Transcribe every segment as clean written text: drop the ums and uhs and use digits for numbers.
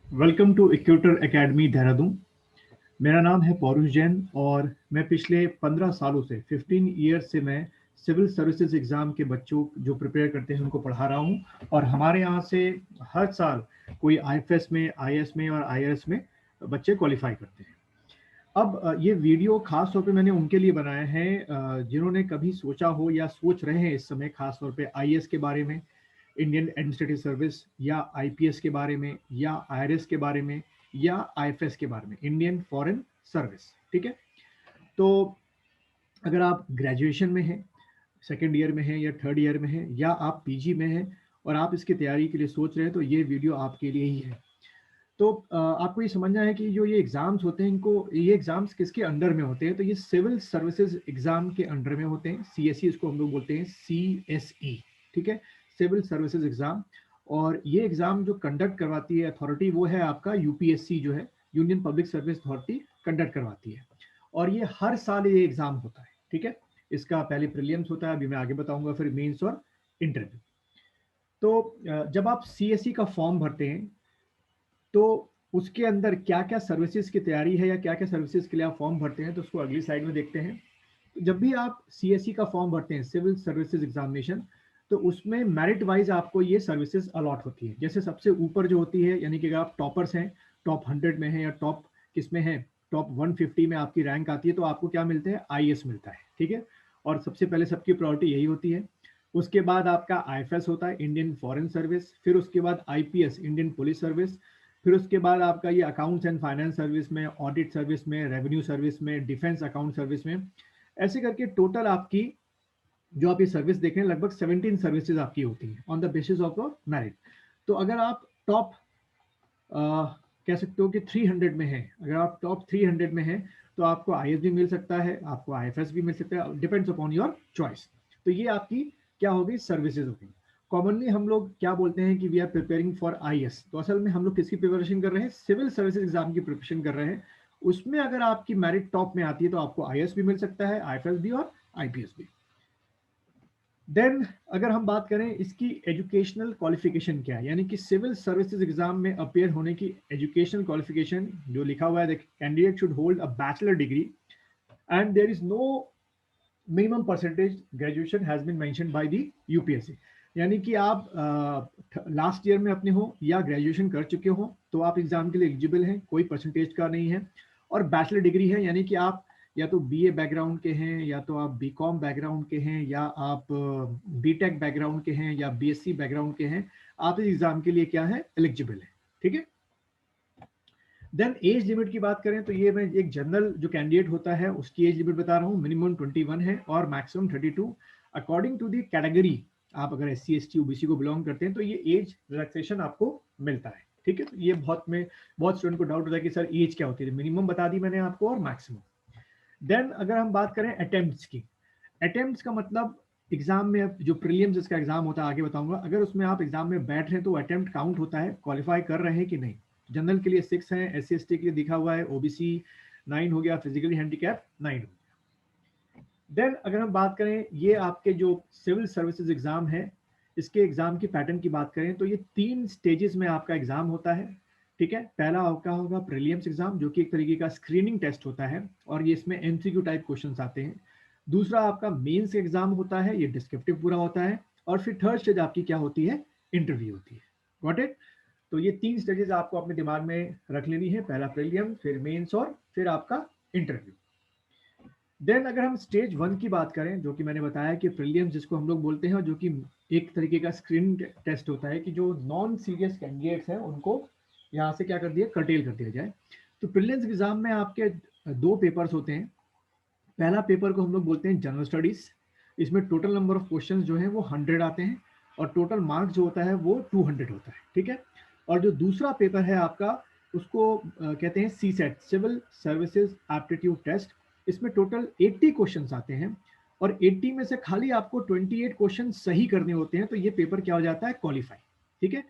Welcome to equator academy Dehradun. मेरा नाम है पौरुष जैन और मैं पिछले 15 सालों से 15 ईयर्स से मैं सिविल सर्विसेज एग्जाम के बच्चों जो प्रिपेयर करते हैं उनको पढ़ा रहा हूं। और हमारे यहाँ से हर साल कोई आईएफएस में, आईएएस में और आईआरएस में बच्चे क्वालिफाई करते हैं। अब ये वीडियो खास तौर पे मैंने उनके लिए बनाया है जिन्होंने कभी सोचा हो या सोच रहे हैं इस समय खास तौर पे आईएएस के बारे में, इंडियन एडमिनिस्ट्रेटिव सर्विस, या आईपीएस के बारे में, या आईआरएस के बारे में, या आईएफएस के बारे में, इंडियन फॉरेन सर्विस। ठीक है। तो अगर आप ग्रेजुएशन में हैं, सेकेंड ईयर में हैं या थर्ड ईयर में हैं, या आप पीजी में हैं और आप इसकी तैयारी के लिए सोच रहे हैं, तो ये वीडियो आपके लिए ही है। तो आपको ये समझना है कि जो ये एग्जाम्स होते हैं, इनको ये एग्जाम्स किसके अंडर में होते हैं। तो ये सिविल सर्विसेज एग्जाम के अंडर में होते हैं। सीएसई इसको हम लोग बोलते हैं, सीएसई। ठीक है, सिविल सर्विसेज एग्जाम। और ये एग्जाम जो कंडक्ट करवाती है अथॉरिटी, वो है आपका यूपीएससी, जो है union public service authority conduct करवाती है। और ये हर साल ये एग्जाम होता है। ठीक है, इसका पहले प्रीलिम्स होता है, अभी मैं आगे बताऊंगा, फिर मेंस और इंटरव्यू। तो जब आप सीएसई का फॉर्म भरते हैं तो उसके अंदर क्या क्या सर्विसेज की तैयारी है या क्या क्या सर्विसेज के लिए आप फॉर्म भरते हैं, तो उसको अगली स्लाइड में देखते हैं। तो जब भी आप सीएससी का फॉर्म भरते हैं, सिविल सर्विसेज एग्जामिनेशन, तो उसमें मेरिट वाइज आपको ये सर्विसेज अलॉट होती है। जैसे सबसे ऊपर जो होती है, यानी कि अगर आप टॉपर्स हैं, टॉप 100 में हैं या टॉप किसमें हैं, टॉप 150 में आपकी रैंक आती है, तो आपको क्या मिलते हैं, आईएएस मिलता है। ठीक है, और सबसे पहले सबकी प्रायोरिटी यही होती है। उसके बाद आपका आईएफएस होता है, इंडियन फॉरेन सर्विस। फिर उसके बाद आईपीएस, इंडियन पुलिस सर्विस। फिर उसके बाद आपका ये अकाउंट्स एंड फाइनेंस सर्विस में, ऑडिट सर्विस में, रेवेन्यू सर्विस में, डिफेंस अकाउंट सर्विस में। ऐसे करके टोटल आपकी जो आप ये सर्विस देख रहे हैं, लगभग 17 सर्विसेज आपकी होती हैं on the basis of a merit. तो अगर आप टॉप कह सकते हो कि 300 में है, अगर आप टॉप 300 में हैं, तो आपको आईएएस भी मिल सकता है, आपको आईएफएस भी मिल सकता है, डिपेंड्स अपॉन योर चॉइस। तो ये आपकी क्या होगी, सर्विसेज होगी। कॉमनली हम लोग क्या बोलते हैं कि we are preparing for IAS, तो असल में हम लोग किसकी प्रिपरेशन कर रहे हैं, सिविल सर्विसेज एग्जाम की प्रिपरेशन कर रहे हैं। उसमें अगर आपकी मेरिट टॉप में आती है तो आपको आईएएस भी मिल सकता है, आईएफएस भी और आईपीएस भी। देन अगर हम बात करें इसकी एजुकेशनल क्वालिफिकेशन क्या है, यानी कि सिविल सर्विसेज एग्जाम में अपेयर होने की एजुकेशनल क्वालिफिकेशन जो लिखा हुआ है, candidate should hold a bachelor degree and there is no minimum percentage graduation has been mentioned by the UPSC. यानी कि आप लास्ट ईयर में अपने हो या ग्रेजुएशन कर चुके हो तो आप एग्जाम के लिए एलिजिबल हैं, कोई परसेंटेज का नहीं है। और बैचलर डिग्री है, यानी कि आप या तो बीए बैकग्राउंड के हैं, या तो आप बीकॉम बैकग्राउंड के हैं, या आप बीटेक बैकग्राउंड के हैं, या बीएससी बैकग्राउंड के हैं, आप इस एग्जाम के लिए क्या है, एलिजिबल है। ठीक है। देन एज लिमिट की बात करें तो ये मैं एक जनरल जो कैंडिडेट होता है उसकी एज लिमिट बता रहा हूँ, मिनिमम 21 है और maximum 32। According to the category, आप अगर S C S T OBC को बिलोंग करते हैं तो ये एज रिलैक्सेशन आपको मिलता है। ठीक है, तो ये बहुत स्टूडेंट को डाउट होता है कि सर एज क्या होती है, मिनिमम बता दी मैंने आपको और मैक्सिमम। देन अगर हम बात करें अटेम्प्ट्स की, अटेम्प्ट्स का मतलब एग्जाम में, जो प्रीलिम्स इसका एग्जाम होता है आगे बताऊंगा, अगर उसमें आप एग्जाम में बैठ रहे हैं तो अटेम्प्ट काउंट होता है, क्वालिफाई कर रहे हैं कि नहीं। जनरल के लिए 6 है, एस सी के लिए दिखा हुआ है, ओबीसी 9 हो गया, फिजिकली हैंडीकैप 9 हो गया। देन अगर हम बात करें ये आपके जो सिविल सर्विसेज एग्जाम है, इसके एग्जाम की पैटर्न की बात करें तो ये 3 स्टेजेस में आपका एग्जाम होता है। ठीक है, पहला आपका होगा प्रीलिम्स एग्जाम, जो कि एक तरीके का स्क्रीनिंग टेस्ट होता है और ये इसमें एमसीक्यू टाइप क्वेश्चंस आते हैं। दूसरा आपका मेंस एग्जाम होता है, ये डिस्क्रिप्टिव पूरा होता है। और फिर थर्ड स्टेज आपकी क्या होती है, इंटरव्यू होती है। Got it. तो ये 3 स्टेजेस आपको अपने दिमाग में रख लेनी है, पहला प्रीलियम, फिर मेंस और फिर आपका इंटरव्यू। देन अगर हम स्टेज 1 की बात करें, जो कि मैंने बताया कि प्रीलियम्स जिसको हम लोग बोलते हैं, जो कि एक तरीके का स्क्रीनिंग टेस्ट होता है कि जो नॉन सीरियस कैंडिडेट्स हैं उनको यहाँ से क्या कर दिया, कर्टेल कर दिया जाए। तो प्रीलियम्स एग्जाम में आपके 2 पेपर्स होते हैं। पहला पेपर को हम लोग बोलते हैं जनरल स्टडीज, इसमें टोटल नंबर ऑफ क्वेश्चंस जो है वो 100 आते हैं और टोटल मार्क्स जो होता है वो 200 होता है। ठीक है। और जो दूसरा पेपर है आपका, उसको कहते हैं C SAT, civil services aptitude test. इसमें टोटल 80 क्वेश्चंस आते हैं और 80 में से खाली आपको 28 क्वेश्चन सही करने होते हैं, तो ये पेपर क्या हो जाता है, क्वालिफाई। ठीक है।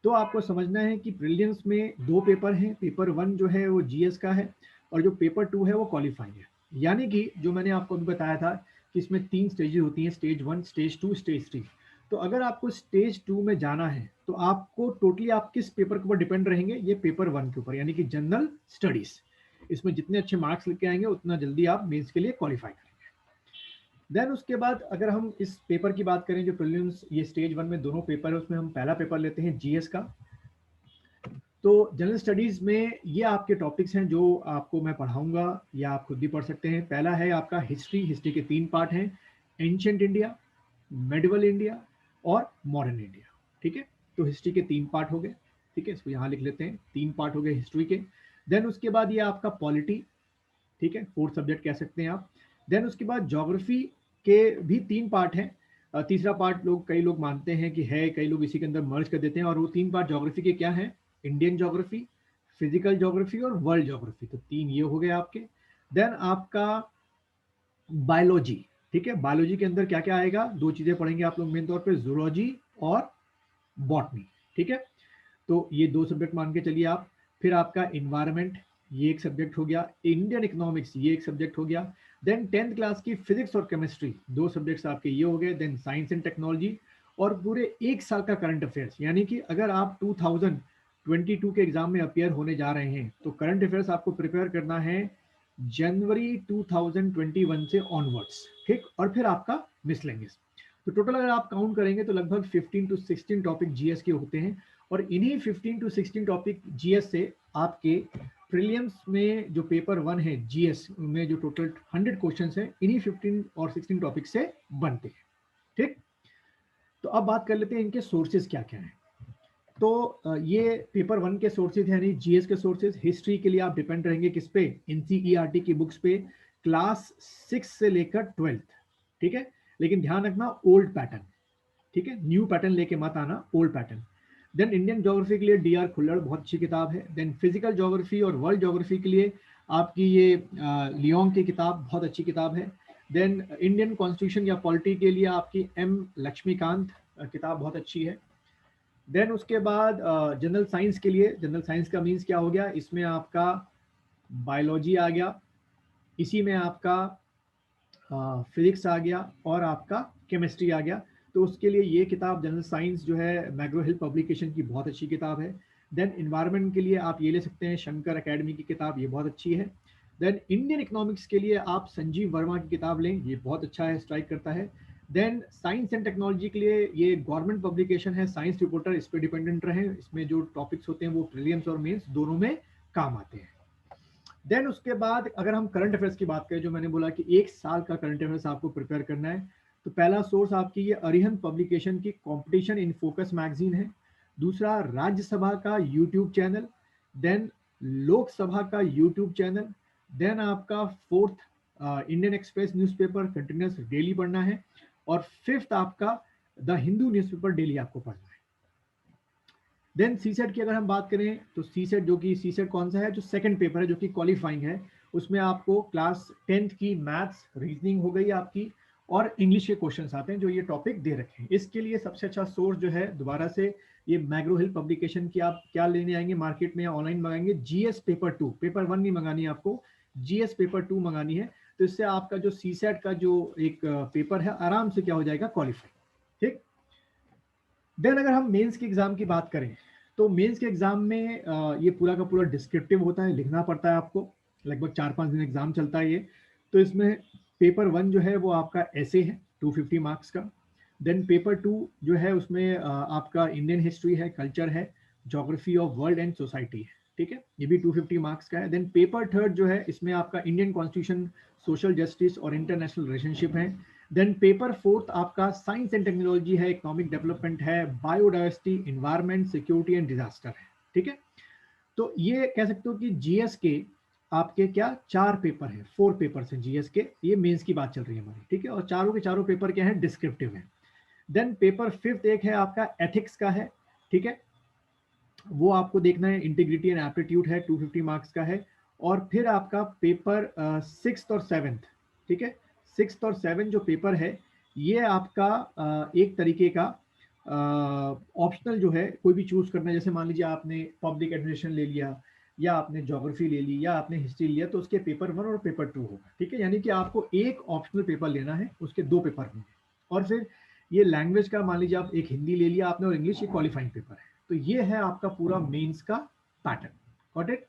तो आपको समझना है कि प्रीलिम्स में 2 पेपर हैं, पेपर 1 जो है वो जीएस का है और जो पेपर 2 है वो क्वालिफाई है। यानी कि जो मैंने आपको अभी बताया था कि इसमें 3 स्टेजेस होती हैं, स्टेज 1, स्टेज 2, स्टेज 3। तो अगर आपको स्टेज 2 में जाना है तो आपको टोटली आप किस पेपर के ऊपर डिपेंड रहेंगे, ये पेपर 1 के ऊपर, यानी कि जनरल स्टडीज। इसमें जितने अच्छे मार्क्स लेके आएंगे उतना जल्दी आप मेंस के लिए क्वालिफाई करेंगे। देन उसके बाद अगर हम इस पेपर की बात करें, जो प्रीलिम्स, ये स्टेज 1 में दोनों पेपर है, उसमें हम पहला पेपर लेते हैं जीएस का। तो जनरल स्टडीज में ये आपके टॉपिक्स हैं जो आपको मैं पढ़ाऊंगा, या आप खुद भी पढ़ सकते हैं। पहला है आपका हिस्ट्री। हिस्ट्री के 3 पार्ट हैं, एंशिएंट इंडिया, मेडिवल इंडिया और मॉडर्न इंडिया। ठीक है, तो हिस्ट्री के 3 पार्ट हो गए। ठीक है, इसको यहाँ लिख लेते हैं, 3 पार्ट हो गए हिस्ट्री के। देन उसके बाद ये आपका पॉलिटी, ठीक है, 4th सब्जेक्ट कह सकते हैं आप। देन उसके बाद ज्योग्राफी के भी 3 पार्ट हैं। तीसरा पार्ट कई लोग मानते हैं कि है, कई लोग इसी के अंदर मर्ज कर देते हैं। और वो 3 पार्ट ज्योग्राफी के क्या हैं? इंडियन ज्योग्राफी, फिजिकल ज्योग्राफी और वर्ल्ड ज्योग्राफी। तो 3 ये हो गए आपके। देन आपका बायोलॉजी। ठीक है, बायोलॉजी के अंदर क्या क्या आएगा? 2 चीजें पढ़ेंगे आप लोग मेन तौर पे, जूलॉजी और बॉटनी। ठीक है, तो ये 2 सब्जेक्ट मान के चलिए आप। फिर आपका इन्वायरमेंट, ये एक सब्जेक्ट हो गया। इंडियन इकोनॉमिक्स, ये एक सब्जेक्ट हो गया। देन 10th क्लास की फिजिक्स और केमिस्ट्री, 2 सब्जेक्ट्स आपके ये हो गए। देन साइंस एंड टेक्नोलॉजी और पूरे 1 साल का करंट अफेयर्स, यानी कि अगर आप 2022 के एग्जाम में अपियर होने जा रहे हैं तो करंट अफेयर्स आपको प्रिपेयर करना है जनवरी 2021 से ऑनवर्ड्स। ठीक, और फिर आपका मिसलेनियस। तो टोटल अगर आप काउंट करेंगे तो लगभग 15 to 16 टॉपिक जीएस के होते हैं। और इन्हीं 15 to 16 टॉपिक जीएस से आपके प्रीलिम्स में जो पेपर 1 है जीएस में, जो टोटल 100 क्वेश्चन है, इन्हीं 15 और 16 टॉपिक से बनते हैं। ठीक, तो अब बात कर लेते हैं इनके सोर्सेज क्या क्या हैं। तो ये पेपर 1 के सोर्सेज यानी जीएस के सोर्सेज। हिस्ट्री के लिए आप डिपेंड रहेंगे किस पे? एनसीईआरटी की बुक्स पे, क्लास 6 से लेकर 12th। ठीक है, लेकिन ध्यान रखना ओल्ड पैटर्न। ठीक है, न्यू पैटर्न लेके मत आना, old pattern. Then Indian geography के लिए डीआर खुल्लड़ बहुत अच्छी किताब है। देन फिजिकल ज्योग्राफी और वर्ल्ड ज्योग्राफी के लिए आपकी ये लियोंग की किताब बहुत अच्छी किताब है। देन इंडियन कॉन्स्टिट्यूशन या पॉलिटी के लिए आपकी एम लक्ष्मीकांत किताब बहुत अच्छी है। देन उसके बाद जनरल साइंस के लिए, जनरल साइंस का मीन्स क्या हो गया? इसमें आपका बायोलॉजी आ गया, इसी में आपका फिजिक्स आ गया और आपका केमिस्ट्री आ गया। तो उसके लिए ये किताब जनरल साइंस जो है मैग्रो हिल पब्लिकेशन की बहुत अच्छी किताब है। देन इन्वायरमेंट के लिए आप ये ले सकते हैं शंकर एकेडमी की किताब, ये बहुत अच्छी है। देन इंडियन इकोनॉमिक्स के लिए आप संजीव वर्मा की किताब लें, ये बहुत अच्छा है, स्ट्राइक करता है। देन साइंस एंड टेक्नोलॉजी के लिए ये गवर्नमेंट पब्लिकेशन है साइंस रिपोर्टर, इस पर डिपेंडेंट रहें। इसमें जो टॉपिक्स होते हैं वो प्रीलिम्स और मेंस दोनों में काम आते हैं। देन उसके बाद अगर हम करंट अफेयर्स की बात करें, जो मैंने बोला कि 1 साल का करंट अफेयर्स आपको प्रिपेयर करना है, तो पहला सोर्स आपकी ये अरिहंत पब्लिकेशन की कंपटीशन इन फोकस मैगजीन है। दूसरा राज्यसभा का यूट्यूब चैनल। देन लोकसभा का यूट्यूब चैनल। देन आपका 4th Indian express newspaper continuous daily पढ़ना है। और 5th आपका द हिंदू न्यूज़पेपर डेली आपको पढ़ना है। देन सीसेट की अगर हम बात करें तो सीसेट, जो कि सीसेट कौन सा है? जो सेकंड पेपर है, जो कि क्वालिफाइंग है। उसमें आपको क्लास 10th की मैथ्स, रीजनिंग हो गई आपकी, और इंग्लिश के क्वेश्चंस आते हैं जो ये टॉपिक दे रखे हैं। इसके लिए सबसे अच्छा सोर्स जो है, दोबारा से ये मैग्रो हिल पब्लिकेशन की आप क्या लेने आएंगे मार्केट में या ऑनलाइन मंगाएंगे? जीएस पेपर 2, पेपर 1 नहीं मंगानी आपको, जीएस पेपर 2 मंगानी है। तो इससे आपका जो सीसेट का जो एक पेपर है आराम से क्या हो जाएगा? क्वालिफाई। ठीक। देन अगर हम मेंस के एग्जाम की बात करें तो मेंस के एग्जाम में ये पूरा का पूरा डिस्क्रिप्टिव होता है, लिखना पड़ता है आपको। लगभग 4-5 दिन एग्जाम चलता है ये। तो इसमें पेपर 1 जो है वो आपका ऐसे है 250 मार्क्स का। देन पेपर 2 जो है उसमें आपका इंडियन हिस्ट्री है, कल्चर है, geography of world and society है। ठीक है, ये भी 250 मार्क्स का है। देन पेपर 3 जो है इसमें आपका इंडियन कॉन्स्टिट्यूशन, सोशल जस्टिस और इंटरनेशनल रिलेशनशिप है। देन पेपर 4 आपका साइंस एंड टेक्नोलॉजी है, इकोनॉमिक डेवलपमेंट है, biodiversity, environment, security and disaster है। ठीक है, तो ये कह सकते हो कि जीएस के आपके क्या 4 पेपर हैं, 4 पेपर्स हैं जीएस के। ये मेंस की बात चल रही है हमारी। ठीक है, और चारों के चारों पेपर क्या है? डिस्क्रिप्टिव है। देन पेपर 5 एक है आपका एथिक्स का है। ठीक है, वो आपको देखना है, इंटीग्रिटी एंड एप्टीट्यूड है, 250 मार्क्स का है। और फिर आपका पेपर 6th और 7th। ठीक है, 6th और 7th जो पेपर है ये आपका एक तरीके का ऑप्शनल जो है, कोई भी चूज करना है। जैसे मान लीजिए आपने पब्लिक एडमिनिस्ट्रेशन ले लिया, या आपने ज्योग्राफी ले ली, या आपने हिस्ट्री लिया, तो उसके पेपर 1 और पेपर 2 होगा। ठीक है, यानी कि आपको एक ऑप्शनल पेपर लेना है, उसके 2 पेपर होंगे। और फिर ये लैंग्वेज का मान लीजिए आप एक हिंदी ले लिया आपने और इंग्लिश ये क्वालिफाइंग पेपर है। तो ये है आपका पूरा मेंस का पैटर्न। Got it?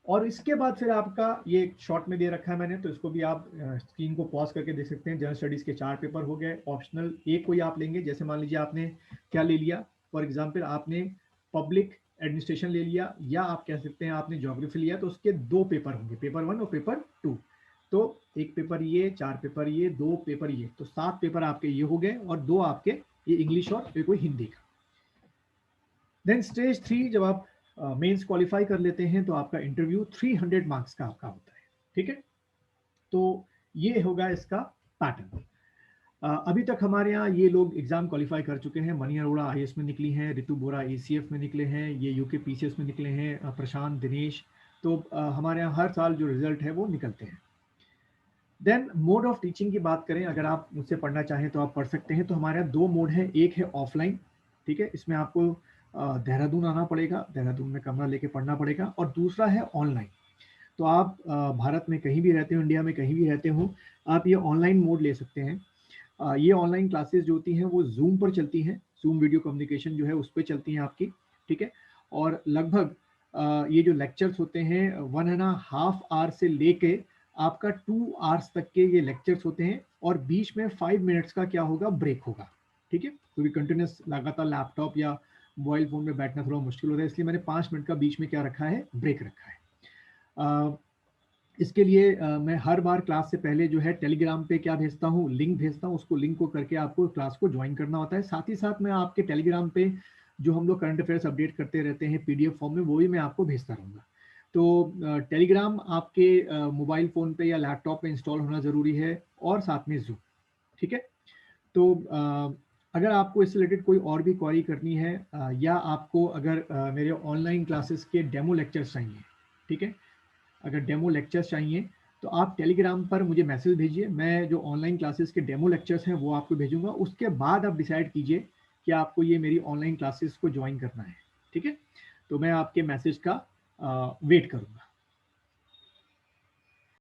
और इसके बाद फिर आपका ये शॉर्ट में दे रखा है मैंने, तो इसको भी आप स्क्रीन को पॉज करके देख सकते हैं। जनरल स्टडीज के 4 पेपर हो गए, ऑप्शनल एक कोई आप लेंगे। जैसे मान लीजिए आपने क्या ले लिया, फॉर एग्जाम्पल आपने पब्लिक एडमिनिस्ट्रेशन ले लिया, या आप कह सकते हैं आपने ज्योग्राफी लिया, तो उसके 2 पेपर होंगे, पेपर 1 और पेपर 2। तो एक पेपर ये, 4 पेपर ये, 2 पेपर ये, तो 7 पेपर आपके ये हो गए, और 2 आपके ये इंग्लिश और कोई हिंदी का। देन स्टेज 3, जब आप मेंस क्वालिफाई कर लेते हैं तो आपका इंटरव्यू 300 मार्क्स का आपका होता है। ठीक है, तो ये होगा इसका पैटर्न। अभी तक हमारे यहाँ ये लोग एग्जाम क्वालिफाई कर चुके हैं। मनी अरोड़ा आईएएस में निकली हैं, रितु बोरा एसीएफ में निकले हैं, ये यूके पीसीएस में निकले हैं, प्रशांत दिनेश। तो हमारे यहाँ हर साल जो रिजल्ट है वो निकलते हैं। देन मोड ऑफ टीचिंग की बात करें, अगर आप मुझसे पढ़ना चाहें तो आप पढ़ सकते हैं। तो हमारे यहाँ 2 मोड है, एक है ऑफलाइन, ठीक है, इसमें आपको देहरादून आना पड़ेगा, देहरादून में कमरा लेके पढ़ना पड़ेगा, और दूसरा है ऑनलाइन। तो आप भारत में कहीं भी रहते हो, इंडिया में कहीं भी रहते हो, आप ये ऑनलाइन मोड ले सकते हैं। ये ऑनलाइन क्लासेस जो होती हैं वो जूम पर चलती हैं, जूम वीडियो कम्युनिकेशन जो है उस पर चलती हैं आपकी। ठीक है, और लगभग ये जो लेक्चर्स होते हैं 1.5 आवर से लेके आपका 2 आवर्स तक के ये लेक्चर्स होते हैं, और बीच में 5 मिनट्स का क्या होगा, ब्रेक होगा। ठीक है, क्योंकि कंटिन्यूस लगातार लैपटॉप या मोबाइल फोन में बैठना थोड़ा मुश्किल होता है, इसलिए मैंने 5 मिनट का बीच में क्या रखा है, ब्रेक रखा है। इसके लिए मैं हर बार क्लास से पहले जो है टेलीग्राम पे क्या भेजता हूँ, लिंक भेजता हूँ, उसको लिंक को करके आपको क्लास को ज्वाइन करना होता है। साथ ही साथ मैं आपके टेलीग्राम पे जो हम लोग करंट अफेयर्स अपडेट करते रहते हैं पीडीएफ फॉर्म में, वो भी मैं आपको भेजता रहूँगा। तो टेलीग्राम आपके मोबाइल फ़ोन पे या लैपटॉप पे इंस्टॉल होना ज़रूरी है, और साथ में जूम। ठीक है, तो अगर आपको इससे रिलेटेड कोई और भी क्वेरी करनी है, या आपको अगर मेरे ऑनलाइन क्लासेस के डेमो लेक्चर्स चाहिए, ठीक है, अगर डेमो लेक्चर्स चाहिए तो आप टेलीग्राम पर मुझे मैसेज भेजिए। मैं जो ऑनलाइन क्लासेस के डेमो लेक्चर्स हैं वो आपको भेजूंगा, उसके बाद आप डिसाइड कीजिए कि आपको ये मेरी ऑनलाइन क्लासेस को ज्वाइन करना है। ठीक है, तो मैं आपके मैसेज का वेट करूंगा।